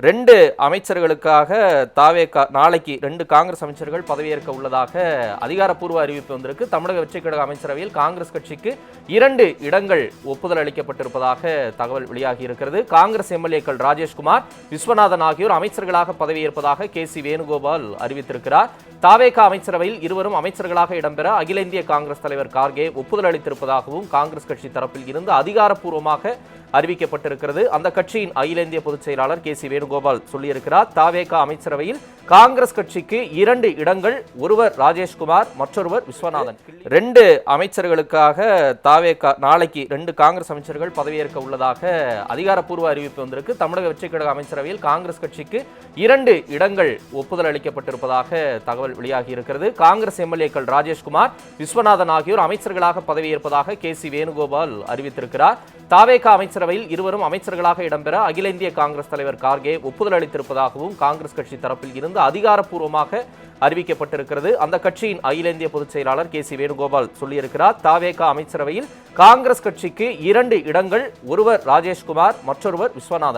2 அமைச்சர்களுக்காக தாவேகா நாளைக்கு 2 காங்கிரஸ் அமைச்சர்கள் பதவியேற்க உள்ளதாக அதிகாரப்பூர்வ அறிவிப்பு வந்திருக்கு. தமிழக வெற்றிக் கழக அமைச்சரவையில் காங்கிரஸ் கட்சிக்கு 2 இடங்கள் ஒப்புதல் அளிக்கப்பட்டிருப்பதாக தகவல் வெளியாகி இருக்கிறது. காங்கிரஸ் எம்எல்ஏக்கள் ராஜேஷ்குமார், விஸ்வநாதன் ஆகியோர் அமைச்சர்களாக பதவியேற்பதாக கே.சி. வேணுகோபால் அறிவித்திருக்கிறார். தாவேகா அமைச்சரவையில் இருவரும் அமைச்சர்களாக இடம்பெற அகில இந்திய காங்கிரஸ் தலைவர் கார்கே ஒப்புதல் அளித்திருப்பதாகவும் காங்கிரஸ் கட்சி தரப்பில் இருந்து அதிகாரப்பூர்வமாக அறிவிக்கப்பட்டிருக்கிறது. அந்த கட்சியின் அகில இந்திய பொதுச் செயலாளர் கே.சி. வேணுகோபால் சொல்லியிருக்கிறார். தாவேகா அமைச்சரவையில் காங்கிரஸ் கட்சிக்கு 2 இடங்கள், ஒருவர் ராஜேஷ்குமார், மற்றொருவர் விஸ்வநாதன். 2 அமைச்சர்களுக்காக தாவேகா நாளைக்கு 2 காங்கிரஸ் அமைச்சர்கள் பதவியேற்க உள்ளதாக அதிகாரப்பூர்வ அறிவிப்பு வந்திருக்கு. தமிழக வெற்றிக் கழக அமைச்சரவையில் காங்கிரஸ் கட்சிக்கு 2 இடங்கள் ஒப்புதல் அளிக்கப்பட்டிருப்பதாக தகவல் வெளியாகி இருக்கிறது. காங்கிரஸ் எம்எல்ஏக்கள் ராஜேஷ்குமார், விஸ்வநாதன் ஆகியோர் அமைச்சர்களாக பதவியேற்பதாக கே.சி. வேணுகோபால் அறிவித்திருக்கிறார். தாவேகா அமைச்சரவையில் இருவரும் அமைச்சர்களாக இடம்பெற அகில இந்திய காங்கிரஸ் தலைவர் கார்கே ஒப்புதல் அளித்திருப்பதாகவும் காங்கிரஸ் கட்சி தரப்பில் இருந்து அதிகாரப்பூர்வமாக அறிவிக்கப்பட்டிருக்கிறது. அந்த கட்சியின் அகில இந்திய பொதுச் செயலாளர் கே.சி. வேணுகோபால் சொல்லியிருக்கிறார். தாவேகா அமைச்சரவையில் காங்கிரஸ் கட்சிக்கு 2 இடங்கள், ஒருவர் ராஜேஷ்குமார், மற்றொருவர் விஸ்வநாதன்.